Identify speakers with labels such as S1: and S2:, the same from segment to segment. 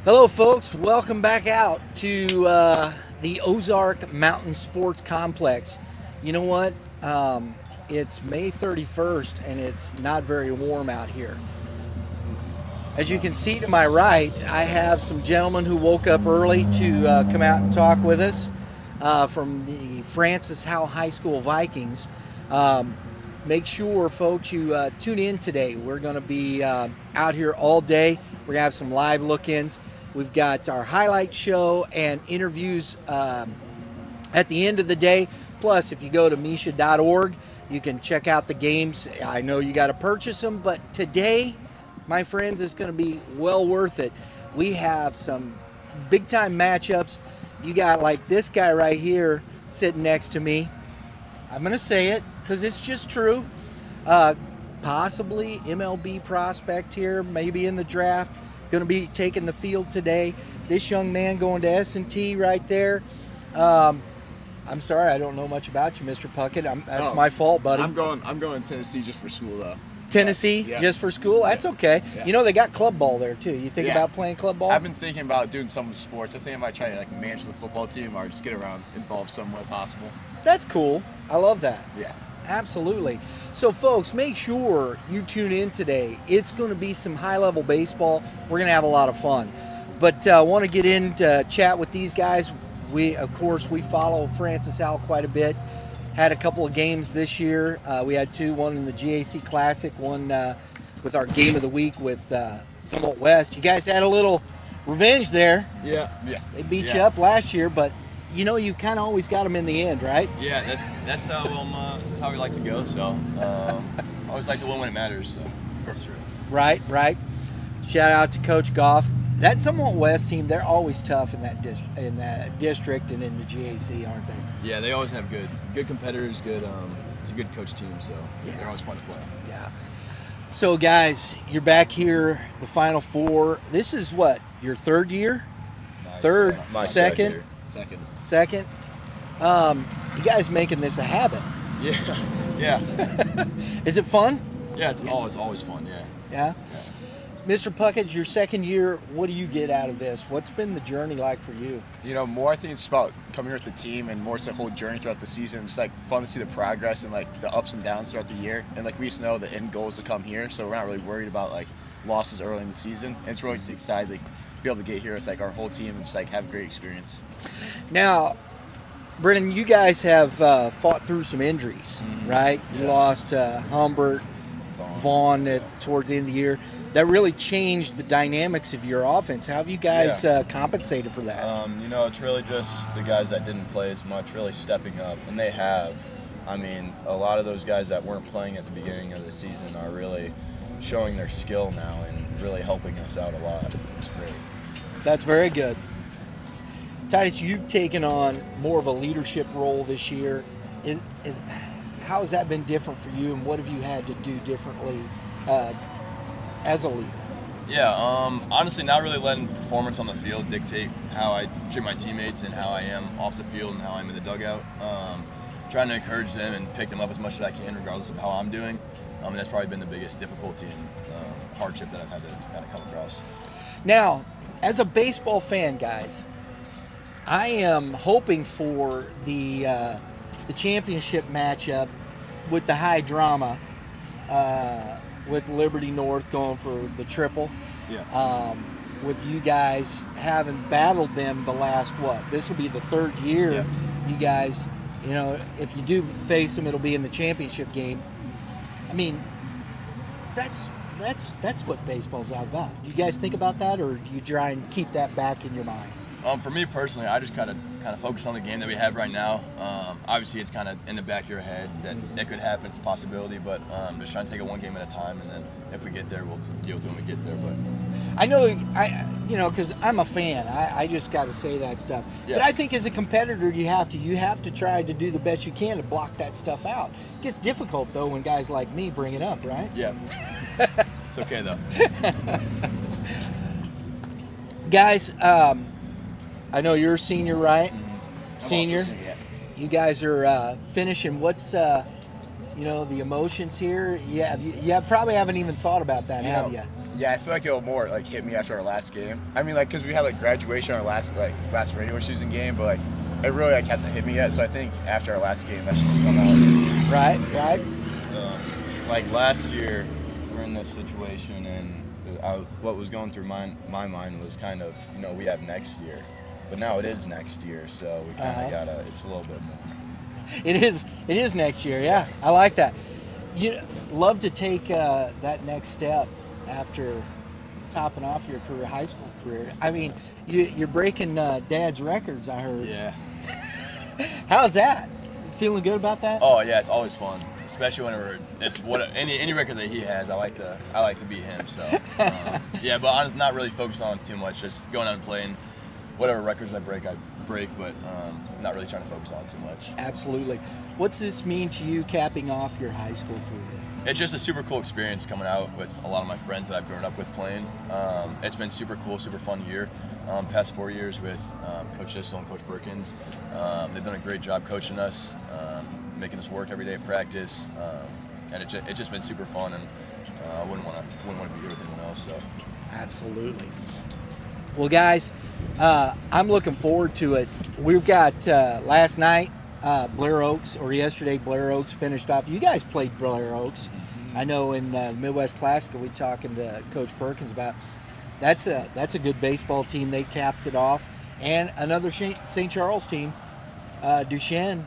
S1: Hello, folks. Welcome back out to the Ozark Mountain Sports Complex. You know what? It's May 31st, and it's not very warm out here. As you can see to my right, I have some gentlemen who woke up early to come out and talk with us from the Francis Howell High School Vikings. Make sure, folks, you tune in today. We're going to be out here all day. We're going to have some live look-ins. We've got our highlight show and interviews at the end of the day. Plus, if you go to MSHSAA.org, you can check out the games. I know you got to purchase them, but today, my friends, is going to be well worth it. We have some big-time matchups. You got like this guy right here sitting next to me. I'm going to say it because it's just true. Possibly MLB prospect here, maybe in the draft. Going to be taking the field today. This young man going to S&T right there. I'm sorry, I don't know much about you, Mr. Puckett. That's my fault, buddy.
S2: I'm going to Tennessee just for school, though.
S1: Tennessee,
S2: yeah.
S1: Just for school? That's okay.
S2: Yeah.
S1: You know, they got club ball there, too. You think about playing club ball?
S2: I've been thinking about doing some with sports. I think I might try to manage the football team or just get around involved some way possible.
S1: That's cool. I love that.
S2: Yeah.
S1: Absolutely. So, folks, make sure you tune in today. It's going to be some high-level baseball. We're going to have a lot of fun. But I want to get in to chat with these guys. Of course, we follow Francis Howell quite a bit. Had a couple of games this year. We had two, one in the GAC Classic, one with our Game of the Week with Summit West. You guys had a little revenge there.
S2: Yeah.
S1: They beat you up last year, but you know, you've kind of always got them in the end, right?
S2: Yeah, that's how we like to go. So I always like to win when it matters. So that's true.
S1: Right. Shout out to Coach Goff. That Summit West team, they're always tough in that district and in the GAC, aren't they?
S2: Yeah, they always have good competitors. Good. It's a good coach team, so they're always fun to play.
S1: Yeah. So, guys, you're back here, the Final Four. This is what, your third year?
S2: Nice.
S1: Third,
S2: My
S1: second.
S2: Second.
S1: You guys making this a habit?
S2: Yeah.
S1: Is it fun?
S2: Yeah, it's always fun.
S1: Yeah. Mr. Puckett, your second year, what do you get out of this? What's been the journey like for you?
S2: You know, more I think it's about coming here with the team and more it's the whole journey throughout the season. It's like fun to see the progress and like the ups and downs throughout the year. And like we just know the end goal is to come here, so we're not really worried about like losses early in the season. And it's really just exciting to be able to get here with like our whole team and just like have a great experience.
S1: Now, Brennan, you guys have fought through some injuries, right? You lost Humbert, Vaughn towards the end of the year. That really changed the dynamics of your offense. How have you guys compensated for that?
S3: You know, it's really just the guys that didn't play as much really stepping up, and they have. I mean, a lot of those guys that weren't playing at the beginning of the season are really showing their skill now and really helping us out a lot. It's great.
S1: That's very good. Titus, you've taken on more of a leadership role this year. How has that been different for you, and what have you had to do differently as a leader?
S3: Yeah, honestly, not really letting performance on the field dictate how I treat my teammates and how I am off the field and how I'm in the dugout. Trying to encourage them and pick them up as much as I can, regardless of how I'm doing. That's probably been the biggest difficulty and hardship that I've had to kind of come across.
S1: Now, as a baseball fan, guys, I am hoping for the championship matchup with the high drama with Liberty North going for the triple.
S2: Yeah.
S1: With you guys having battled them the last, this will be the third year.
S2: Yeah.
S1: You guys, you know, if you do face them, it'll be in the championship game. I mean, that's what baseball's all about. Do you guys think about that, or do you try and keep that back in your mind?
S3: For me personally, I just kind of focus on the game that we have right now. Obviously, it's kind of in the back of your head that could happen. It's a possibility, but just trying to take it one game at a time, and then if we get there, we'll deal with it when we get there. But
S1: I know, because I'm a fan. I just got to say that stuff.
S3: Yeah.
S1: But I think as a competitor, you have to try to do the best you can to block that stuff out. It gets difficult though when guys like me bring it up, right?
S3: yeah, it's okay though.
S1: Guys, I know you're a senior, right? Senior. You guys are finishing. What's the emotions here? You probably haven't even thought about that, have you?
S2: Yeah, I feel like it'll more like hit me after our last game. I mean, like, because we had like graduation on our last regular season game, but like it really like hasn't hit me yet. So I think after our last game, that's just come out.
S1: Right.
S4: Like last year, we're in this situation, and what was going through my mind was kind of, we have next year, but now it is next year, so we kind of gotta. It's a little bit more.
S1: It is next year. Yeah, I like that. You love to take that next step after topping off your high school career. I mean, you're breaking Dad's records, I heard.
S3: Yeah.
S1: How's that? Feeling good about that?
S3: Oh yeah, it's always fun, especially whenever it's any record that he has. I like to beat him. So yeah, but I'm not really focused on it too much. Just going out and playing. Whatever records I break, but not really trying to focus on it too much.
S1: Absolutely. What's this mean to you capping off your high school career?
S3: It's just a super cool experience coming out with a lot of my friends that I've grown up with playing. It's been super cool, super fun year. Past 4 years with Coach Issel and Coach Perkins. They've done a great job coaching us, making us work every day at practice, and it's just been super fun. And I wouldn't want to be here with anyone else. So
S1: absolutely. Well, guys, I'm looking forward to it. We've got last night, Blair Oaks, or yesterday, Blair Oaks finished off. You guys played Blair Oaks. I know in the Midwest Classic, we were talking to Coach Perkins about that's a good baseball team. They capped it off. And another St. Charles team, Duchesne,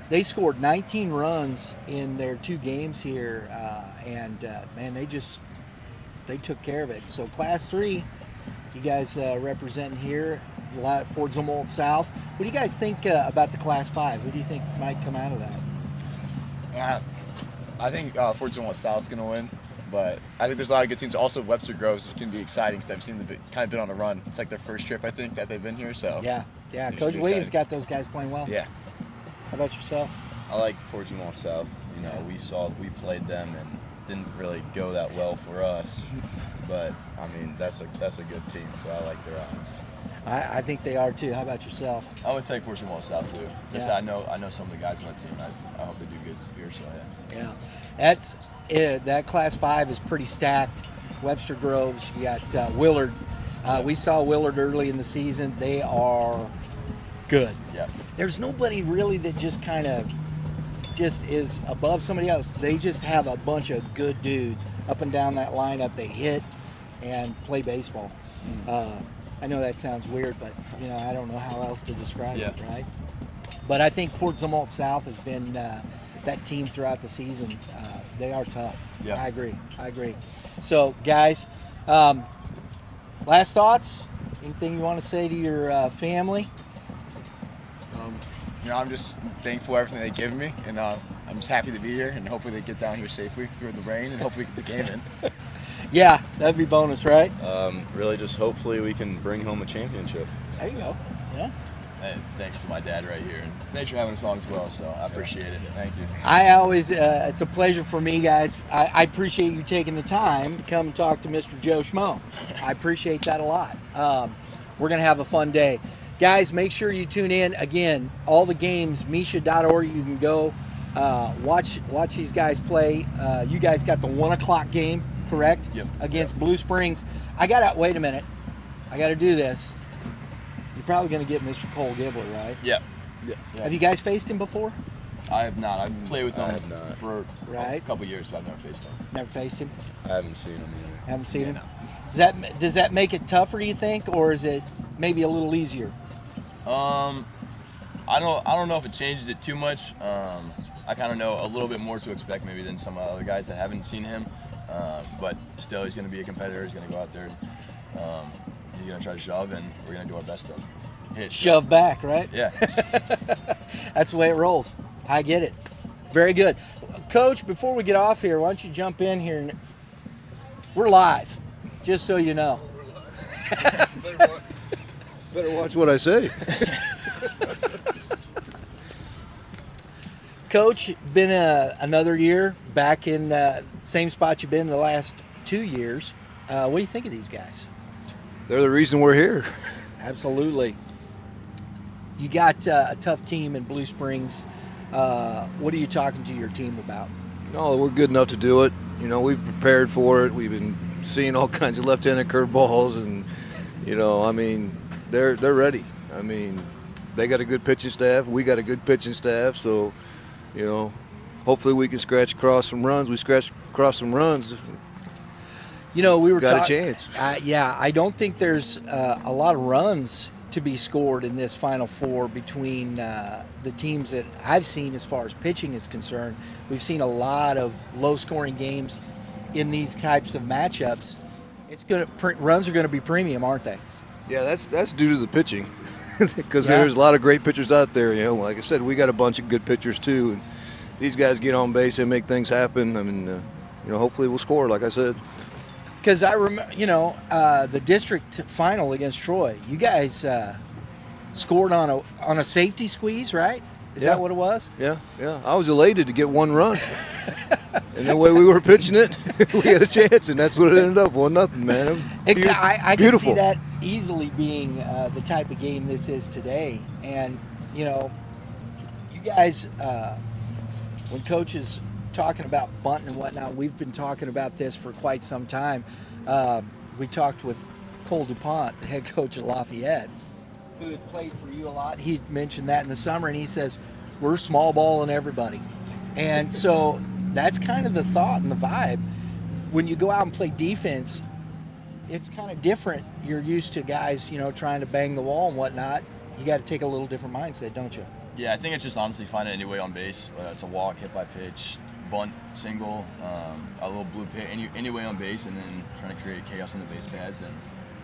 S1: they scored 19 runs in their 2 games here. Man, they took care of it. So Class 3, you guys representing here, Fort Zumwalt South. What do you guys think about the Class 5? Who do you think might come out of that?
S2: I think Fort Zumwalt South is going to win, but I think there's a lot of good teams. Also, Webster Groves can be exciting because I've seen them kind of been on a run. It's like their first trip, I think, that they've been here. So
S1: yeah. Coach Williams got those guys playing well.
S2: Yeah.
S1: How about yourself?
S4: I like Fort Zumwalt South. We played them and didn't really go that well for us, but I mean that's a good team, so I like their odds.
S1: I think they are too. How about yourself?
S3: I would take Fort Zumwalt South too. Just I know some of the guys on that team. I hope they do good here. So
S1: yeah. That's it. That Class 5 is pretty stacked. Webster Groves, you got Willard. We saw Willard early in the season. They are good.
S3: Yeah.
S1: There's nobody really that just kind of is above somebody else. They just have a bunch of good dudes up and down that lineup. They hit and play baseball. I know that sounds weird, but I don't know how else to describe it, right? But I think Fort Zumwalt South has been that team throughout the season. They are tough.
S3: Yeah.
S1: I agree. So, guys, last thoughts? Anything you want to say to your family?
S2: I'm just thankful for everything they've given me, and I'm just happy to be here, and hopefully they get down here safely through the rain, and hopefully we get the game in.
S1: Yeah, that'd be bonus, right?
S4: Really just hopefully we can bring home a championship.
S1: There you go. Yeah.
S3: and thanks to my dad right here, and thanks for having us on as well. So I appreciate it. Thank you.
S1: I always, it's a pleasure for me, guys. I appreciate you taking the time to come talk to Mr. Joe Schmo. I appreciate that a lot. We're going to have a fun day. Guys, make sure you tune in. Again, all the games, misha.org, you can go watch these guys play. You guys got the 1 o'clock game, correct?
S3: Yep.
S1: Against Blue Springs. wait a minute. I got to do this. You're probably going to get Mr. Cole Gibbler, right?
S3: Yeah.
S1: Have you guys faced him before?
S3: I have not. I've played with him for
S1: Right.
S3: a couple years, but I've never faced him.
S1: Never faced him?
S4: I haven't seen him either.
S1: Haven't seen him? Does that make it tougher, do you think, or is it maybe a little easier?
S3: I don't know if it changes it too much. I kind of know a little bit more to expect maybe than some other guys that haven't seen him. But still, he's going to be a competitor. He's going to go out there. He's going to try to shove, and we're going to do our best to hit.
S1: Shove back, right?
S3: Yeah.
S1: That's the way it rolls. I get it. Very good. Coach, before we get off here, why don't you jump in here? And we're live, just so you know.
S5: Better watch what I say.
S1: Coach, been another year back in same spot you've been the last 2 years. What do you think of these guys?
S5: They're the reason we're here.
S1: Absolutely. You got a tough team in Blue Springs. What are you talking to your team about?
S5: No, we're good enough to do it. You know, we've prepared for it. We've been seeing all kinds of left-handed curveballs, and I mean, they're ready. I mean, they got a good pitching staff. We got a good pitching staff. So, hopefully we can scratch across some runs. We scratch across some runs.
S1: We were
S5: got a chance.
S1: I don't think there's a lot of runs to be scored in this Final Four between the teams that I've seen as far as pitching is concerned. We've seen a lot of low-scoring games in these types of matchups. Runs are going to be premium, aren't they?
S5: Yeah, that's due to the pitching, because there's a lot of great pitchers out there. Like I said, we got a bunch of good pitchers too, and these guys get on base and make things happen. I mean, hopefully we'll score, like I said.
S1: Because I remember, the district final against Troy, you guys scored on a safety squeeze, right? Is that what it was?
S5: Yeah. I was elated to get one run. And the way we were pitching it, we had a chance, and that's what it ended up, 1-0, man. It was
S1: I can
S5: beautiful.
S1: see that easily being the type of game this is today. And, you guys, when Coach is talking about bunting and whatnot, we've been talking about this for quite some time. We talked with Cole DuPont, the head coach at Lafayette, who had played for you a lot. He mentioned that in the summer, and he says, we're small balling everybody. And so that's kind of the thought and the vibe. When you go out and play defense, it's kind of different. You're used to guys, trying to bang the wall and whatnot. You got to take a little different mindset, don't you?
S3: Yeah, I think it's just honestly finding any way on base, whether it's a walk, hit by pitch, bunt, single, a little blue pit, any way on base, and then trying to create chaos on the base pads. And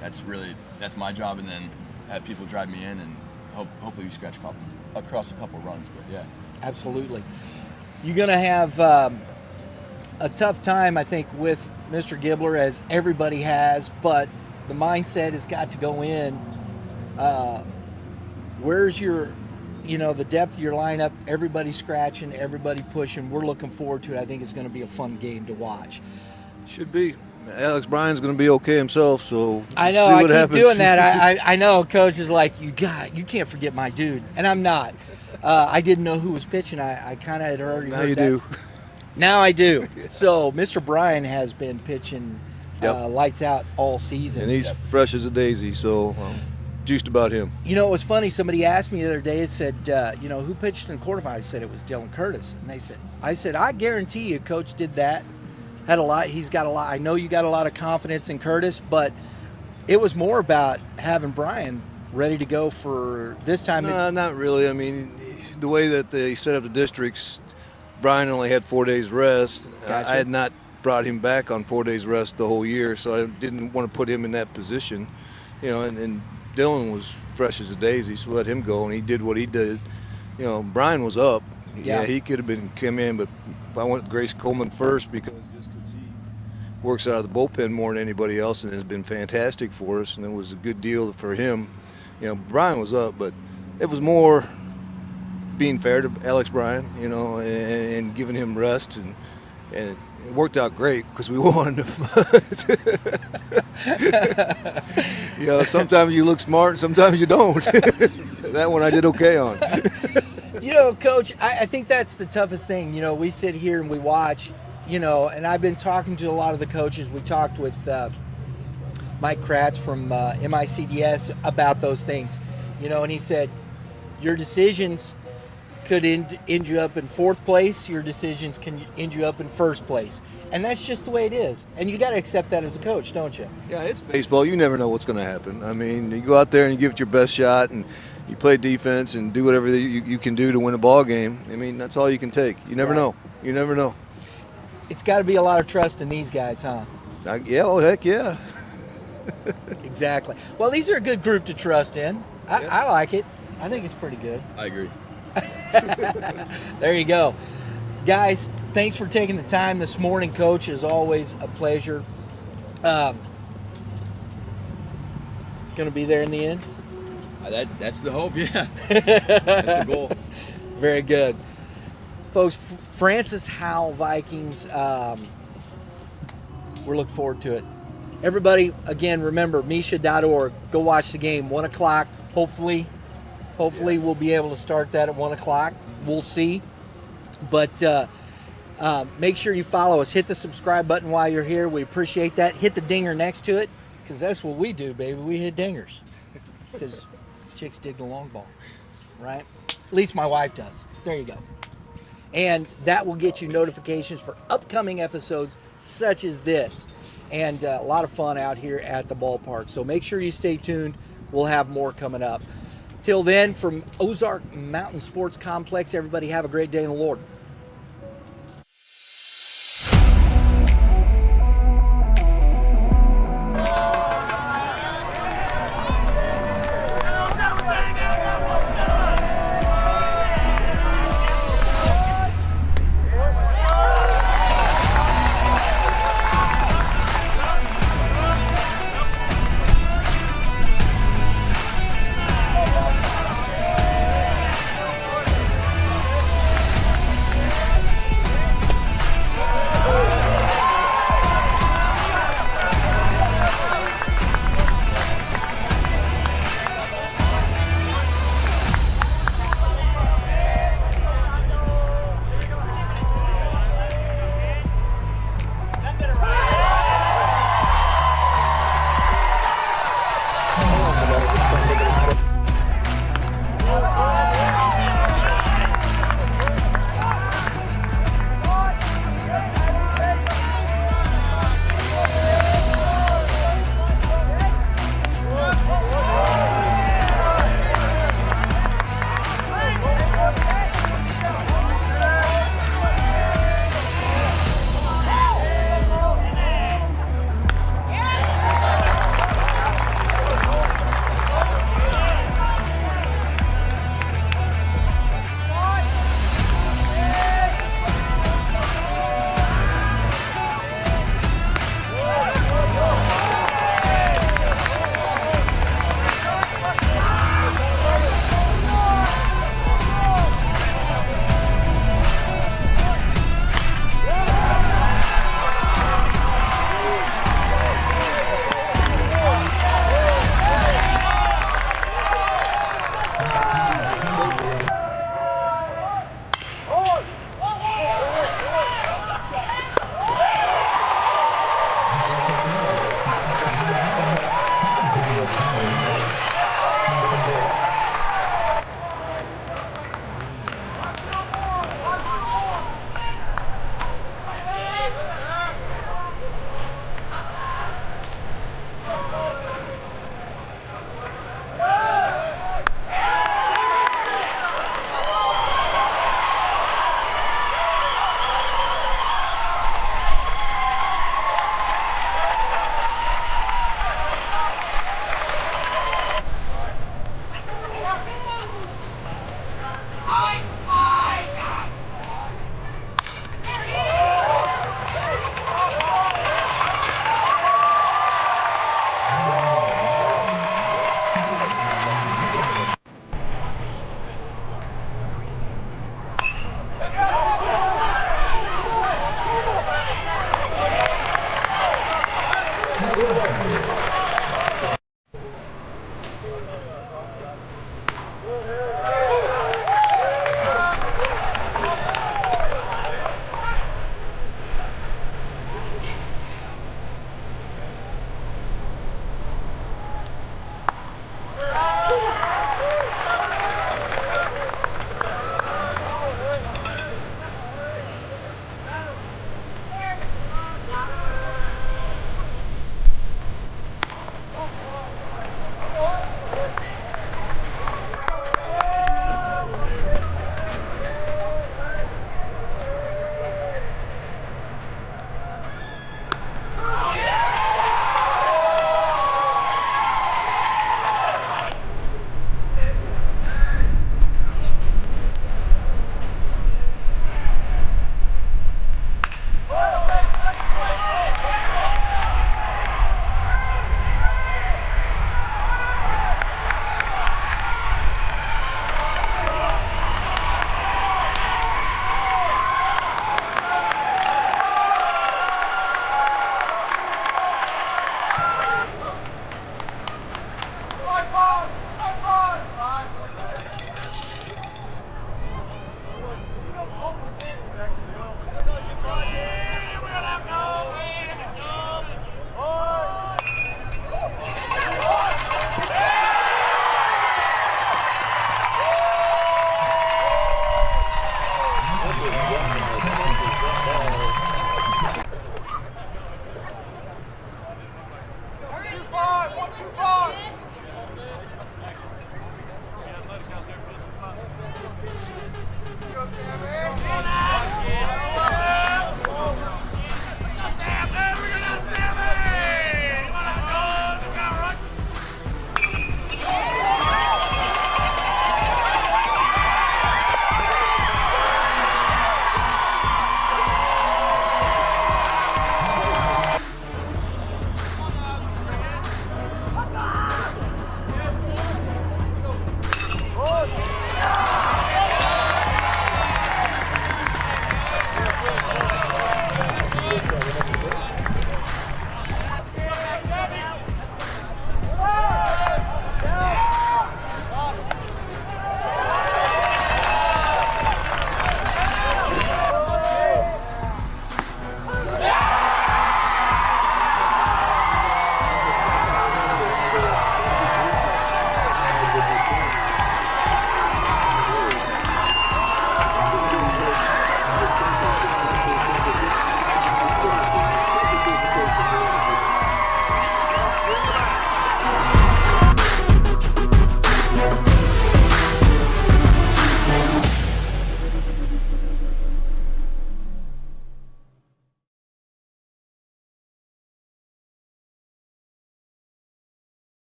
S3: that's my job, and then have people drive me in, and hopefully we scratch across a couple runs. But yeah,
S1: absolutely. You're going to have a tough time, I think, with Mr. Gibbler, as everybody has, but the mindset has got to go in. Where's your, the depth of your lineup? Everybody scratching, everybody pushing. We're looking forward to it. I think it's going to be a fun game to watch.
S5: Should be. Alex Bryan's going to be okay himself, so
S1: I know.
S5: see
S1: I
S5: what
S1: keep
S5: happens.
S1: doing that. I know. Coach is like, you can't forget my dude, and I'm not. I didn't know who was pitching. I kind of had already heard
S5: Now you
S1: that.
S5: do.
S1: Now I do. So Mr. Bryan has been pitching lights out all season.
S5: And he's fresh as a daisy, so juiced about him.
S1: It was funny. Somebody asked me the other day, it said, who pitched in quarterfinals? I said it was Dylan Curtis. And I said, I guarantee you Coach did that. Had a lot. He's got a lot. I know you got a lot of confidence in Curtis, but it was more about having Bryan ready to go for this time.
S5: No, not really. I mean, the way that they set up the districts, Bryan only had 4 days rest.
S1: Gotcha.
S5: I had not brought him back on 4 days rest the whole year, so I didn't want to put him in that position. And Dylan was fresh as a daisy, so let him go, and he did what he did. Bryan was up. Yeah, he could have come in, but I went Grace Coleman first because he works out of the bullpen more than anybody else and has been fantastic for us, and it was a good deal for him. Bryan was up, but it was more being fair to Alex Bryan, and giving him rest, and it worked out great because we won. Sometimes you look smart, sometimes you don't. That one I did okay on.
S1: Coach, I think that's the toughest thing. We sit here and we watch, and I've been talking to a lot of the coaches. We talked with Mike Kratz from MICDS about those things, and he said, your decisions could end you up in fourth place. Your decisions can end you up in first place. And that's just the way it is. And you got to accept that as a coach, don't you?
S5: Yeah, it's baseball. You never know what's going to happen. I mean, you go out there and you give it your best shot, and you play defense and do whatever you can do to win a ball game. I mean, that's all you can take. You never know. You never know.
S1: It's got to be a lot of trust in these guys, huh?
S5: Heck yeah.
S1: Exactly. Well, these are a good group to trust in. I like it. I think it's pretty good.
S3: I agree.
S1: There you go. Guys, thanks for taking the time this morning, Coach. As always, a pleasure. Going to be there in the end?
S3: That's the hope, yeah. That's the goal.
S1: Very good. Folks, Francis Howell Vikings, we're looking forward to it. Everybody, again, remember, MSHSAA.org. Go watch the game, 1 o'clock. Hopefully we'll be able to start that at 1 o'clock. We'll see. But Make sure you follow us. Hit the subscribe button while you're here. We appreciate that. Hit the dinger next to it, because that's what we do, baby. We hit dingers. Because chicks dig the long ball, right? At least my wife does. There you go. And that will get you notifications for upcoming episodes such as this. And a lot of fun out here at the ballpark. So make sure you stay tuned. We'll have more coming up. Till then, from Ozark Mountain Sports Complex, everybody have a great day in the Lord.